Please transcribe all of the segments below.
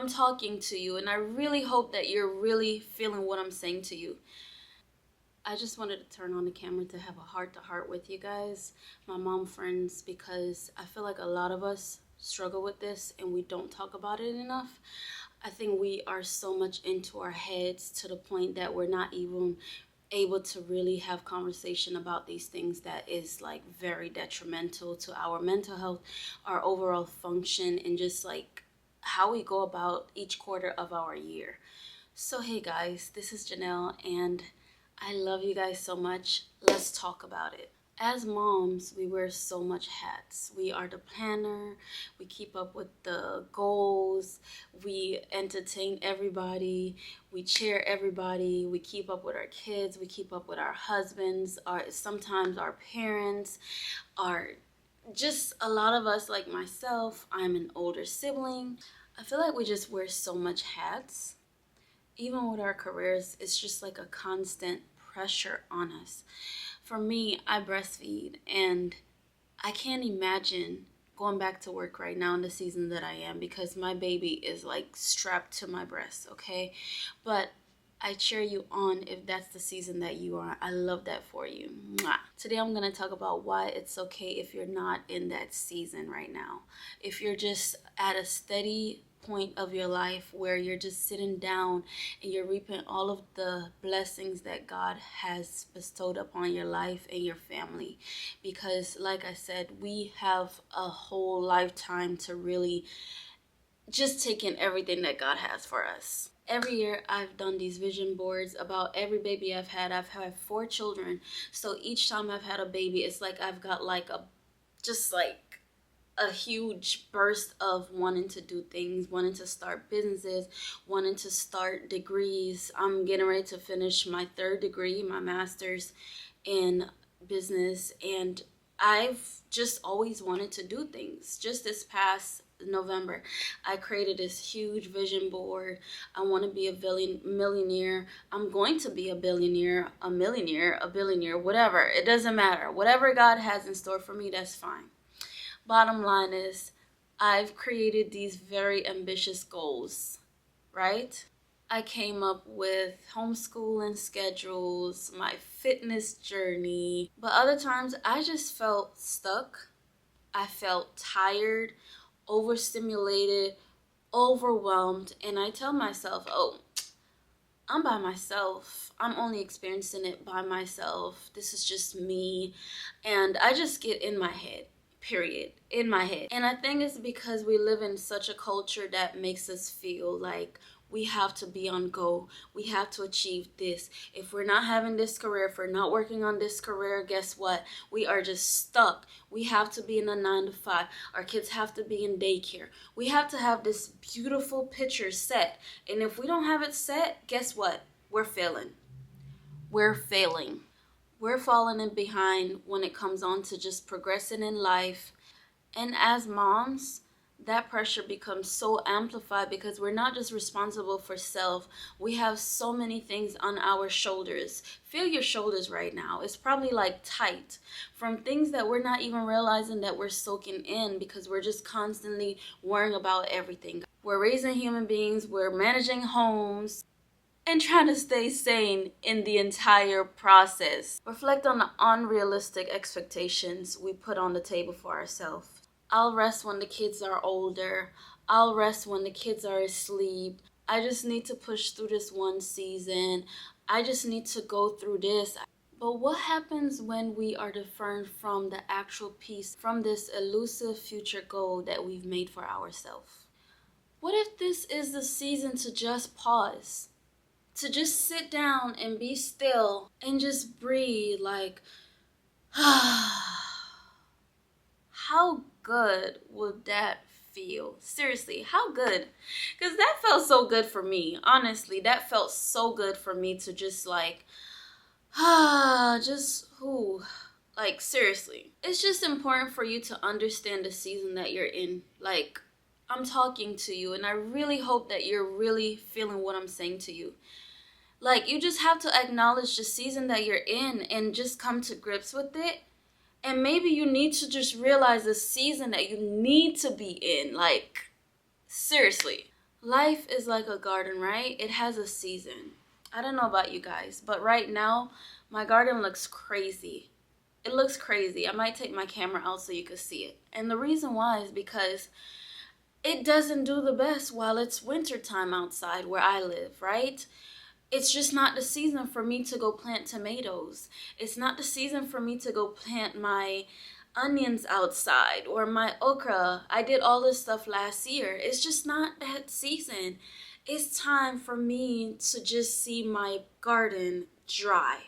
I'm talking to you, and I really hope that you're really feeling what I'm saying to you. I just wanted to turn on the camera to have a heart-to-heart with you guys, my mom friends, because I feel like a lot of us struggle with this and we don't talk about it enough. I think we are so much into our heads to the point that we're not even able to really have conversation about these things that is like very detrimental to our mental health, our overall function, and just like how we go about each quarter of our year. So hey guys, this is Jhanelle and I love you guys so much. Let's talk about it. As moms, we wear so much hats. We are the planner, we keep up with the goals, we entertain everybody, we cheer everybody, we keep up with our kids, we keep up with our husbands, sometimes our parents, just a lot of us, like myself. I'm an older sibling. I feel like we just wear so much hats. Even with our careers, it's just like a constant pressure on us. For me, I breastfeed, and I can't imagine going back to work right now in the season that I am because my baby is like strapped to my breast, okay? But I cheer you on if that's the season that you are. I love that for you. Mwah. Today I'm going to talk about why it's okay if you're not in that season right now. If you're just at a steady point of your life where you're just sitting down and you're reaping all of the blessings that God has bestowed upon your life and your family. Because like I said, we have a whole lifetime to really just take in everything that God has for us. Every year I've done these vision boards about every baby I've had. I've had 4 children. So each time I've had a baby, it's like I've got like a huge burst of wanting to do things, wanting to start businesses, wanting to start degrees. I'm getting ready to finish my 3rd degree, my master's in business, and I've just always wanted to do things. Just this past November, I created this huge vision board. I want to be a millionaire. I'm going to be a billionaire, a millionaire, a billionaire, whatever. It doesn't matter. Whatever God has in store for me, that's fine. Bottom line is, I've created these very ambitious goals, right? I came up with homeschooling schedules, my fitness journey, but other times I just felt stuck. I felt tired, overstimulated, overwhelmed, and I tell myself, oh, I'm by myself. I'm only experiencing it by myself. This is just me. And I just get in my head. Period. In my head. And I think it's because we live in such a culture that makes us feel like we have to be on go. We have to achieve this. If we're not having this career, if we're not working on this career, guess what? We are just stuck. We have to be in a 9 to 5. Our kids have to be in daycare. We have to have this beautiful picture set. And if we don't have it set, guess what? We're failing. We're failing. We're falling in behind when it comes on to just progressing in life. And as moms, that pressure becomes so amplified because we're not just responsible for self. We have so many things on our shoulders. Feel your shoulders right now. It's probably like tight from things that we're not even realizing that we're soaking in because we're just constantly worrying about everything. We're raising human beings. We're managing homes and trying to stay sane in the entire process. Reflect on the unrealistic expectations we put on the table for ourselves. I'll rest when the kids are older. I'll rest when the kids are asleep. I just need to push through this one season. I just need to go through this. But what happens when we are deferred from the actual peace, from this elusive future goal that we've made for ourselves? What if this is the season to just pause? To just sit down and be still and just breathe like, how good would that feel? Seriously, how good? Because that felt so good for me. Honestly, that felt so good for me to just like, like seriously. It's just important for you to understand the season that you're in. Like, I'm talking to you and I really hope that you're really feeling what I'm saying to you. Like, you just have to acknowledge the season that you're in and just come to grips with it. And maybe you need to just realize the season that you need to be in. Like, seriously. Life is like a garden, right? It has a season. I don't know about you guys, but right now, my garden looks crazy. It looks crazy. I might take my camera out so you could see it. And the reason why is because it doesn't do the best while it's wintertime outside where I live, right? It's just not the season for me to go plant tomatoes. It's not the season for me to go plant my onions outside or my okra. I did all this stuff last year. It's just not that season. It's time for me to just see my garden dry.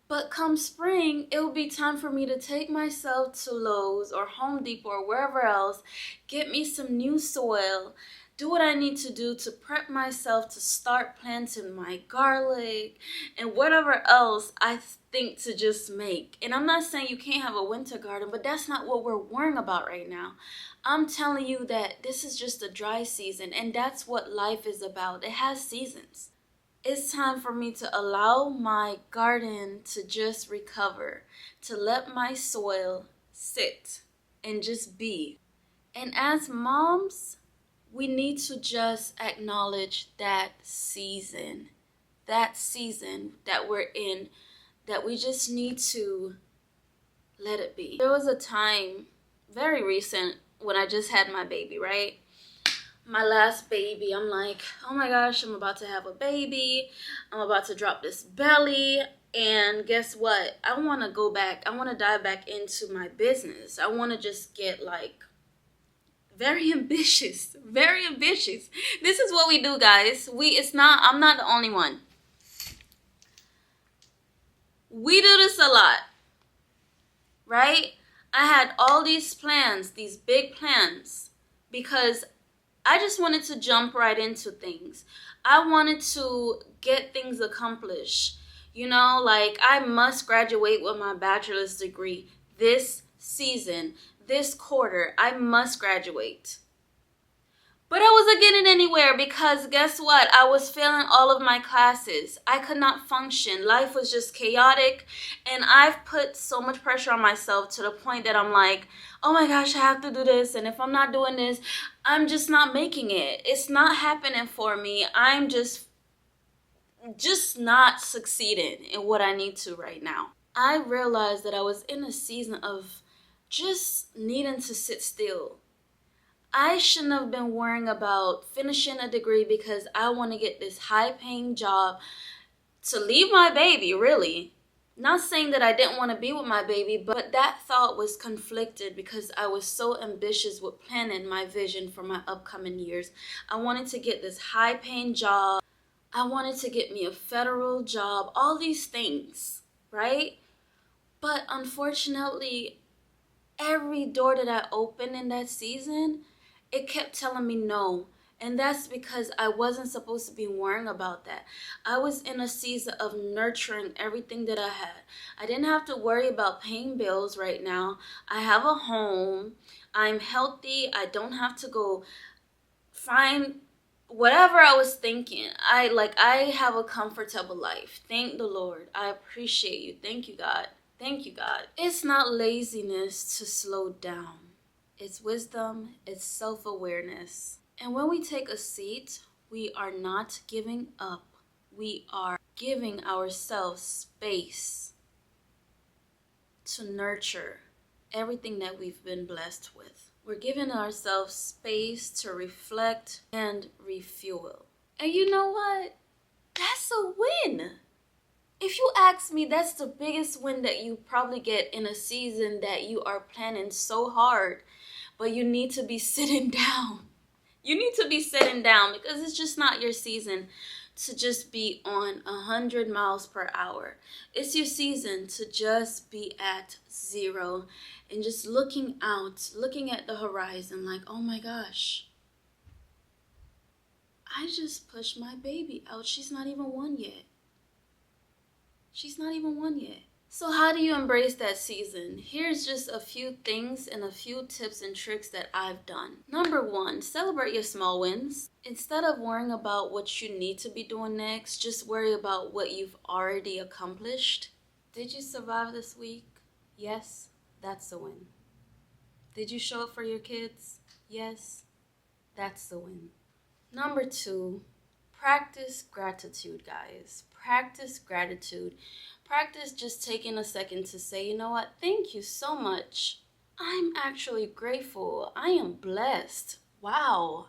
But come spring, it will be time for me to take myself to Lowe's or Home Depot or wherever else, get me some new soil, do what I need to do to prep myself to start planting my garlic and whatever else I think to just make. And I'm not saying you can't have a winter garden, but that's not what we're worrying about right now. I'm telling you that this is just a dry season, and that's what life is about. It has seasons. It's time for me to allow my garden to just recover, to let my soil sit and just be. And as moms, we need to just acknowledge that season that we're in, that we just need to let it be. There was a time, very recent, when I just had my baby, right? My last baby, I'm like, oh my gosh, I'm about to have a baby. I'm about to drop this belly. And guess what? I want to go back. I want to dive back into my business. I want to just get like very ambitious, very ambitious. This is what we do, guys. I'm not the only one. We do this a lot, right? I had all these plans, these big plans, because I just wanted to jump right into things. I wanted to get things accomplished. You know, like I must graduate with my bachelor's degree this season, this quarter. I must graduate. But I wasn't getting anywhere because guess what? I was failing all of my classes. I could not function. Life was just chaotic. And I've put so much pressure on myself to the point that I'm like, oh my gosh, I have to do this. And if I'm not doing this, I'm just not making it. It's not happening for me. I'm just not succeeding in what I need to right now. I realized that I was in a season of just needing to sit still. I shouldn't have been worrying about finishing a degree because I want to get this high-paying job to leave my baby, really. Not saying that I didn't want to be with my baby, but that thought was conflicted because I was so ambitious with planning my vision for my upcoming years. I wanted to get this high-paying job. I wanted to get me a federal job, all these things, right? But unfortunately, every door that I opened in that season, it kept telling me no. And that's because I wasn't supposed to be worrying about that. I was in a season of nurturing everything that I had. I didn't have to worry about paying bills right now. I have a home. I'm healthy. I don't have to go find whatever I was thinking. I have a comfortable life. Thank the Lord. I appreciate you. Thank you, God. Thank you, God. It's not laziness to slow down. It's wisdom, it's self-awareness. And when we take a seat, we are not giving up. We are giving ourselves space to nurture everything that we've been blessed with. We're giving ourselves space to reflect and refuel. And you know what? That's a win. If you ask me, that's the biggest win that you probably get in a season that you are planning so hard, but you need to be sitting down. You need to be sitting down because it's just not your season to just be on 100 miles per hour. It's your season to just be at zero and just looking out, looking at the horizon like, oh my gosh, I just pushed my baby out. She's not even one yet. She's not even one yet. So how do you embrace that season? Here's just a few things and a few tips and tricks that I've done. Number one, celebrate your small wins. Instead of worrying about what you need to be doing next, just worry about what you've already accomplished. Did you survive this week? Yes, that's a win. Did you show up for your kids? Yes, that's the win. Number 2, practice gratitude, guys. Practice gratitude. Practice just taking a second to say, you know what? Thank you so much. I'm actually grateful. I am blessed. Wow.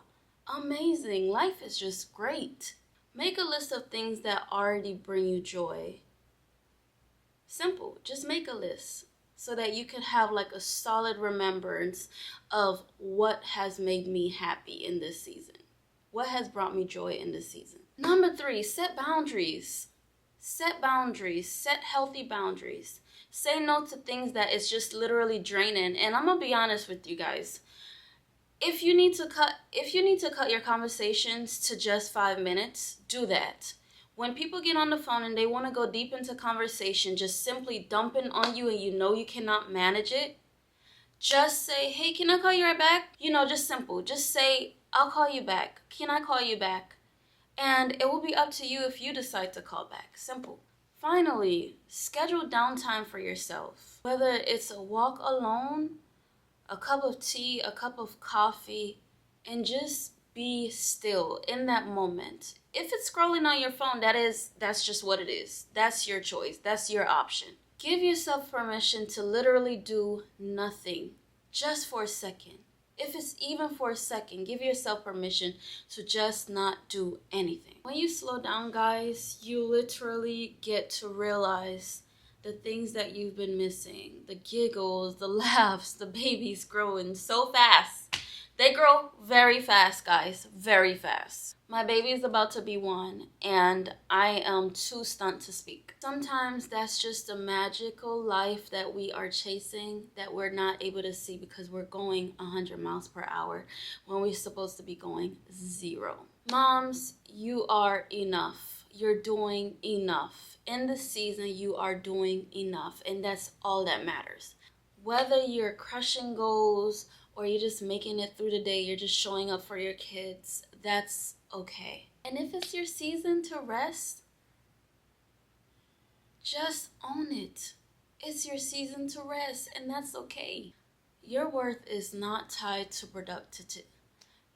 Amazing. Life is just great. Make a list of things that already bring you joy. Simple. Just make a list so that you can have like a solid remembrance of what has made me happy in this season. What has brought me joy in this season? Number 3, set boundaries. Set boundaries. Set healthy boundaries. Say no to things that is just literally draining. And I'm gonna be honest with you guys. If you need to cut your conversations to just 5 minutes, do that. When people get on the phone and they want to go deep into conversation, just simply dumping on you and you know you cannot manage it, just say, hey, can I call you right back? Just simple. Just say, I'll call you back. Can I call you back? And it will be up to you if you decide to call back. Simple. Finally, schedule downtime for yourself. Whether it's a walk alone, a cup of tea, a cup of coffee, and just be still in that moment. If it's scrolling on your phone, that's just what it is. That's your choice. That's your option. Give yourself permission to literally do nothing just for a second. If it's even for a second, give yourself permission to just not do anything. When you slow down, guys, you literally get to realize the things that you've been missing. The giggles, the laughs, the babies growing so fast. They grow very fast, guys, very fast. My baby is about to be 1, and I am too stunned to speak. Sometimes that's just a magical life that we are chasing that we're not able to see because we're going 100 miles per hour when we're supposed to be going 0. Moms, you are enough. You're doing enough. In this season, you are doing enough, and that's all that matters. Whether you're crushing goals or you're just making it through the day, you're just showing up for your kids, that's okay. And if it's your season to rest, just own it. It's your season to rest, and that's okay. Your worth is not tied to productivity.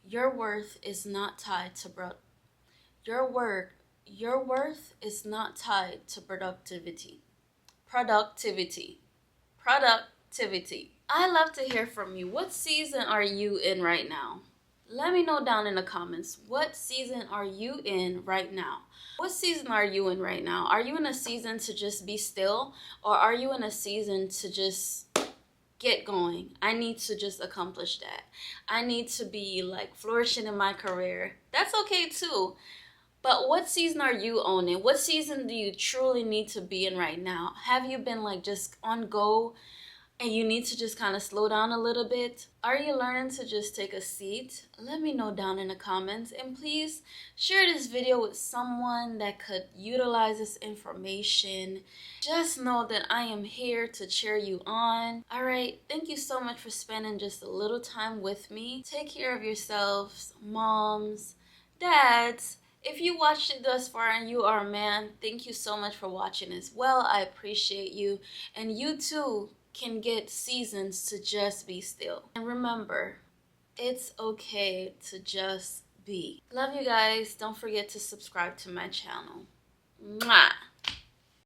Your worth is not tied to Your worth is not tied to productivity. Productivity. I love to hear from you. What season are you in right now? Let me know down in the comments. What season are you in right now? What season are you in right now? Are you in a season to just be still? Or are you in a season to just get going? I need to just accomplish that. I need to be like flourishing in my career. That's okay too. But what season are you owning? What season do you truly need to be in right now? Have you been like just on go and you need to just kind of slow down a little bit? Are you learning to just take a seat? Let me know down in the comments, and please share this video with someone that could utilize this information. Just know that I am here to cheer you on. All right, thank you so much for spending just a little time with me. Take care of yourselves, moms, dads. If you watched it thus far and you are a man, thank you so much for watching as well. I appreciate you. And you too can get seasons to just be still. And remember, it's okay to just be. Love you guys. Don't forget to subscribe to my channel. Mwah!